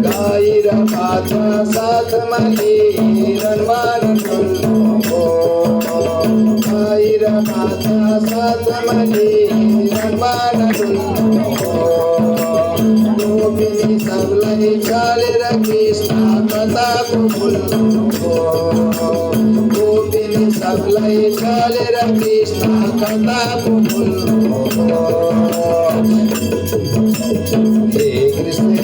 गाईर माझ्या साथ मध्ये रनमान डुलको गाईर माझ्या साथ मध्ये रनमान डुलको गोपिनी सबलाई चाले र कृष्ण कथा को बोलको गोपिनी सबलाई चाले र कृष्ण कथा को बोलको हे कृष्ण